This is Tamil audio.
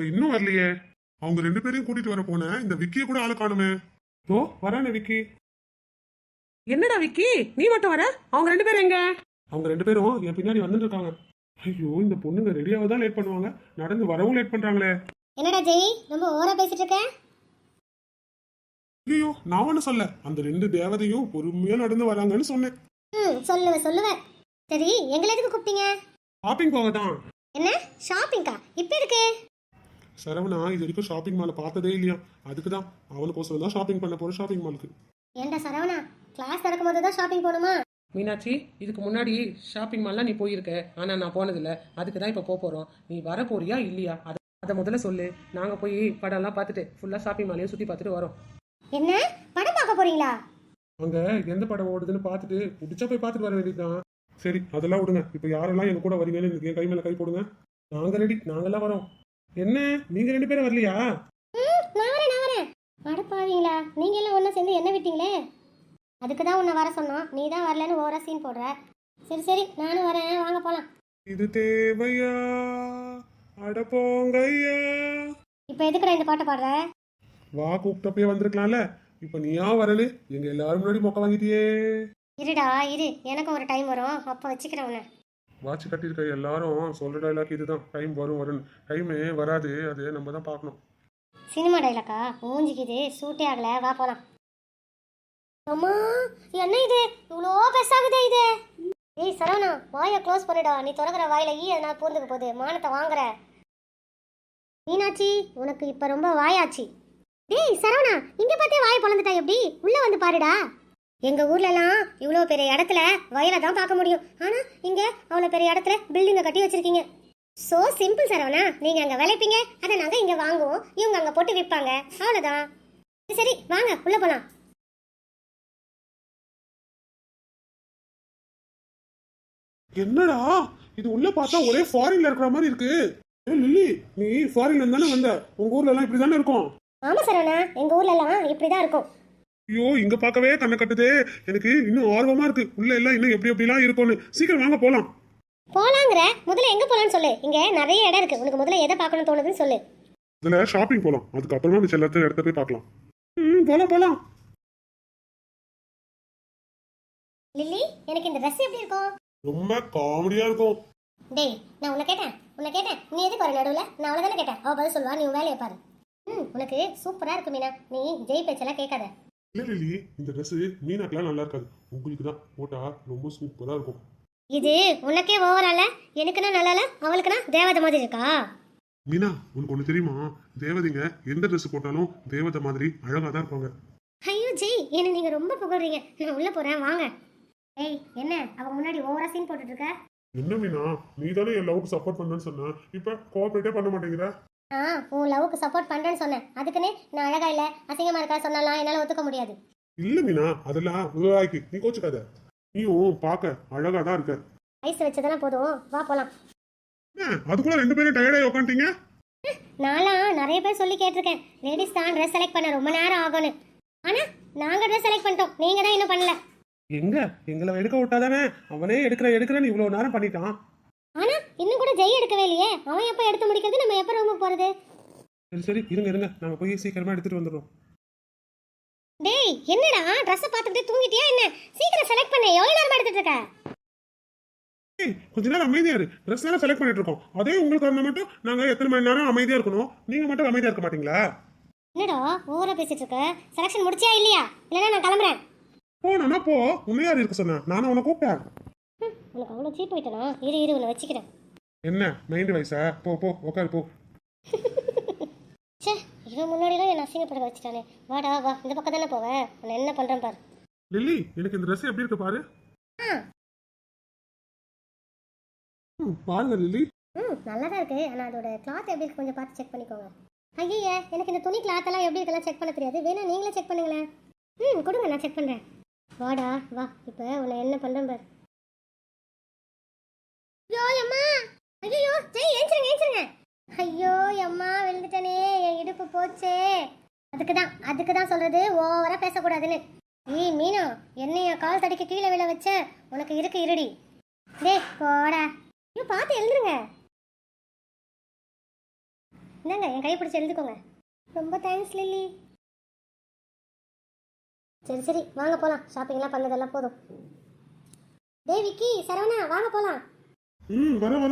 இன்னும் வரலையே. அவங்க ரெண்டு பேரையும் கூட்டிட்டு வர போனேன். இந்த விக்கிய கூட ஆளை காணுமே. ஓ வரானே விக்கி. என்னடா விக்கி, நீ மட்டும் வர? அவங்க ரெண்டு பேரும் எங்க? அவங்க ரெண்டு பேரும் என் பின்னாடி வந்துட்டு இருக்காங்க. ஐயோ இந்த பொண்ணுங்க ரெடியாவ தான் லேட் பண்ணுவாங்க, நடந்து வரவும் லேட் பண்றாங்களே. என்னடா ஜெய், ரொம்ப ஓவரா பேசிட்டு இருக்க? ஐயோ நான் ஒண்ணு சொல்ல, அந்த ரெண்டு தேவதையும் பொறுமையா நடந்து வராங்கன்னு சொன்னேன். சொல்லுவேன். சரி, எங்களை எதுக்கு கூப்பிட்டீங்க? ஷாப்பிங் போக தான். என்ன ஷாப்பிங்கா? இப்ப இருக்கு சரவணா இது வரைக்கும் ஷாப்பிங் மாலை பார்த்ததே இல்லையா, அதுக்குதான் அவனுக்கோசரம் தான் ஷாப்பிங் பண்ண போற ஷாப்பிங் மாலுக்கு. ஏண்டா சரவணா, கிளாஸ் திறக்கும் போது தான் ஷாப்பிங் போகணுமா? மீனாட்சி, இதுக்கு முன்னாடி ஷாப்பிங் மால்லாம் நீ போயிருக்க, ஆனா நான் போனதில்ல. அதுக்கு தான் இப்போ போறோம். நீ வர போறியா இல்லையா அதை முதல்ல சொல்லு. நாங்க போய் படம் எல்லாம் பார்த்துட்டு ஃபுல்லா ஷாப்பிங் மாலையும் சுத்தி பார்த்துட்டு வரோம். என்ன படம் பார்க்க போறீங்களா? அங்க எந்த படம் ஓடுதுன்னு பார்த்துட்டு பிடிச்சா போய் பார்த்துட்டு வர வேண்டியதுதான். சரி அதெல்லாம் விடுங்க, இப்போ யாரெல்லாம் எங்க கூட வரீங்கன்னு என் கை மேல கை போடுங்க. நாங்க ரெடி, நாங்கெல்லாம் வரோம். என்ன நீங்க ரெண்டு பேரும் வரலையா? நான் வரேன். அடப்பாவீங்களா, நீங்க எல்லாம் ஒண்ணா சேர்ந்து என்ன விட்டீங்களே? அதுக்கு தான் உன்னை வர சொன்னோம், நீ தான் வரலன்னு ஓவரா சீன் போடுற. சரி நானும் வரேன், வாங்க போலாம். இது தேவையா? அட போங்கய்யா. இப்போ எதுக்குடா இந்த பாட்டை பாடுற? வா கூப்பிட்டப்பே வந்திருக்கலாம்ல, இப்ப நீயா வரல, எங்க எல்லாரும் முன்னாடி மொக்க வாங்கிட்டியே. இருடா இரு, எனக்கும் ஒரு டைம் வரும், அப்ப வச்சுக்கிறேன் உன்னை. வாட்ச் கட்டியிருக்க எல்லாரும் சொல்ற டைலாக் இதுதான், டைம் வரும். டைம் வராது, அது நம்ம தான் பார்க்கணும். சினிமா டைலாக்கா? மூஞ்சிக்கு இது சூட்டே ஆகல, வா போலாம். அம்மா என்ன இது இவ்வளோ பெருசாகுதே இது? ஏய் சரவணா, வாயை க்ளோஸ் பண்ணிடா. நீ திறக்கிற வாயில ஈ எதனா பூந்துக்கு போகுது, மானத்தை வாங்குற. மீனாட்சி, உனக்கு இப்ப ரொம்ப வாயாச்சு. டேய் சரவணா, இங்க பார்த்தே வாயை பொழந்துட்டா எப்படி? உள்ள வந்து பாருடா. எங்க ஊர்ல எல்லாம் இவ்வளோ பெரிய இடத்துல வயலை தான் பார்க்க முடியும், ஆனா இங்க அவ்வளோ பெரிய இடத்துல பில்டிங்கை கட்டி வச்சிருக்கீங்க. சோ சிம்பிள் சரவணா, நீங்க அங்க விளைப்பீங்க, அதை நாங்க இங்க வாங்குவோம், இவங்க அங்க போட்டு விற்பாங்க, அவ்வளவுதான். சரி வாங்க உள்ள போலாம். என்னடா இது, உள்ள பார்த்தா ஒரே ஃபாரின்ல இருக்கிற மாதிரி இருக்கு. லில்லி, நீ ஃபாரின்ல தானே வந்த? உங்க ஊர்ல எல்லாம் இப்படி தானே இருக்கும்? ஆமா சரவணா, எங்க ஊர்ல எல்லாம் இப்படிதான் இருக்கும். ஐயோ இங்க பார்க்கவே கண்ணை கட்டுதே, எனக்கு இன்னும் ஆர்வமா இருக்கு. உள்ள எல்லாம் இன்னும் எப்படி எப்படிலாம் இருக்கும்னு. சீக்கிரம் வாங்க போலாம். போலாங்கிற முதல்ல எங்க போலான்னு சொல்லு, இங்க நிறைய இடம் இருக்கு, உனக்கு முதல்ல எதை பார்க்கணும் தோணுதுன்னு சொல்லு. இதுல ஷாப்பிங் போலாம், அதுக்கப்புறமா மிச்ச எல்லாத்தையும் இடத்த போய் பார்க்கலாம். போலாம். லில்லி, எனக்கு இந்த ட்ரெஸ் எப்படி இருக்கும்? ரொம்ப காமெடியா இருக்கும். டேய் நான் உன்னை கேட்டேன், நீ எதுக்கு வர நடுவுல? நான் அவளை தானே கேட்டேன், அவ பதில் சொல்லுவா, நீ உன் வேலையை பாரு. உனக்கு சூப்பரா இருக்கு மீனா, நீ ஜெய் பேச்செல்லாம் கேட்காத. இல்ல லில்லி, இந்த ட்ரெஸ் மீனாக்கெல்லாம் நல்லா இருக்காது, உங்களுக்கு தான் போட்டா ரொம்ப சூப்பரா இருக்கும். இது உனக்கே ஓவரால, எனக்குன்னா நல்லால, அவளுக்குன்னா தேவதை மாதிரி இருக்கா? மீனா உனக்கு ஒண்ணு தெரியுமா, தேவதைங்க எந்த ட்ரெஸ் போட்டாலும் தேவதை மாதிரி அழகா தான் இருப்பாங்க. ஐயோ ஜெய், என்ன நீங்க ரொம்ப புகழ்றீங்க, நான் உள்ள போறேன் வாங்க. ஏய் என்ன அவங்க முன்னாடி ஓவரா சீன் போட்டுட்டு இருக்க? என்ன மீனா, நீ தானே என் லவ்க்கு சப்போர்ட் பண்ணேன்னு சொன்ன, இப்ப கோஆபரேட்டே பண்ண மாட்டேங்கிற. உன் லவ்வுக்கு சப்போர்ட் பண்றேன்னு சொன்னேன், அதுக்குன்னு நான் அழகா இல்ல அசிங்கமா இருக்கா சொன்னாலாம் என்னால ஒத்துக்க முடியாது. இல்ல மீனா, அதெல்லாம் விவாய்க்கு நீ கோச்சுக்காத, நீயும் பார்க்க அழகா தான் இருக்க. ஐஸ் வச்சதெல்லாம் போதும், வா போலாம். அதுக்குள்ள ரெண்டு பேரும் டயர்டாகி உட்காந்துட்டீங்க. நான்லாம் நிறைய பேர் சொல்லி கேட்டிருக்கேன், லேடிஸ் தான் ட்ரெஸ் செலக்ட் பண்ண ரொம்ப நேரம் ஆகும்னு. ஆனா நாங்க ட்ரெஸ் செலக்ட் பண்ணிட்டோம், நீங்க தான் இன்னும் பண்ணல. எங்களை எடுக்க விட்டாதானே, அவனே எடுக்கிறேன்னு இவ்வளவு நேரம் பண்ணிட்டான். ஆனா இன்னும் கூட ஜெய் எடுக்கவே இல்லையே, அவன் எப்ப எடுத்து முடிக்கிறது, நம்ம எப்ப ரூமுக்கு போறது? சரி இருங்க, நாங்க போய் சீக்கிரமா எடுத்துட்டு வந்துடுறோம். டேய் என்னடா ட்ரெஸ் பார்த்துட்டு தூங்கிட்டியா என்ன? சீக்கிரம் செலக்ட் பண்ணு, எவ்வளவு நேரம் எடுத்துட்டு இருக்க? கொஞ்ச நேரம் அமைதியா இரு, ட்ரெஸ் எல்லாம் செலக்ட் பண்ணிட்டு இருக்கோம். அதே உங்களுக்கு வந்தா மட்டும் நாங்க எத்தனை மணி நேரம் அமைதியா இருக்கணும், நீங்க மட்டும் அமைதியா இருக்க மாட்டீங்களா? என்னடா ஓவரா பேசிட்டு இருக்க? செலக்ஷன் முடிச்சியா இல்லையா? இல்லனா நான் கிளம்புறேன். போனா போ, உன்னை யார் இருக்க சொன்னா? நானும் உன்னை கூப்பிட்டேன். உனக்கு அவ்வளவு சீட் போயிட்டனா? இரு உன்னை வச்சுக்கிறேன். என்ன மைண்ட் வைஸா? போ உட்காரு போ. ச்சே, இவன் முன்னாடிலாம் என்ன அசிங்கப்பட வச்சுட்டானே. வாடா வா, இந்த பக்கம் தானே போவ, உன்னை என்ன பண்றேன் பாரு. லில்லி, எனக்கு இந்த ட்ரெஸ் எப்படி இருக்கு பாரு. பாருங்க லில்லி. நல்லா தான் இருக்கு, ஆனா அதோட கிளாத் எப்படி இருக்கு கொஞ்சம் பார்த்து செக் பண்ணிக்கோங்க. ஐயா, எனக்கு இந்த துணி கிளாத் எல்லாம் எப்படி இருக்கலாம் செக் பண்ண தெரியாது, வேணா நீங்களே செக் பண்ணுங்களேன். கொடுங்க, நான் செக் பண்றேன். வாடா வா, இப்போ உன்னை என்ன பண்றேன் பாரு. ஐயோ அம்மா, ஐயோ ஜெய் ஏஞ்சிருங்க. ஐயோ அம்மா விழுந்துட்டனே, என் இடுப்பு போச்சே. அதுக்கு தான் சொல்றது ஓவரா பேசக்கூடாதுன்னு. ஏய் மீனா, என்னைய கால் தடிக்க கீழே விழ வச்ச, உனக்கு இருக்கு இருடி. டேய் போடா, ஐயோ பார்த்து எழுந்துருங்க. இந்தாங்க என் கையை பிடிச்சி எழுதிக்கோங்க. ரொம்ப தேங்க்ஸ் லில்லி. சரி சரி வாங்க போகலாம். ஷாப்பிங்லாம் பண்ணதெல்லாம் போதும். டேய் விக்கி, சரவணா வாங்க போகலாம். வரோம்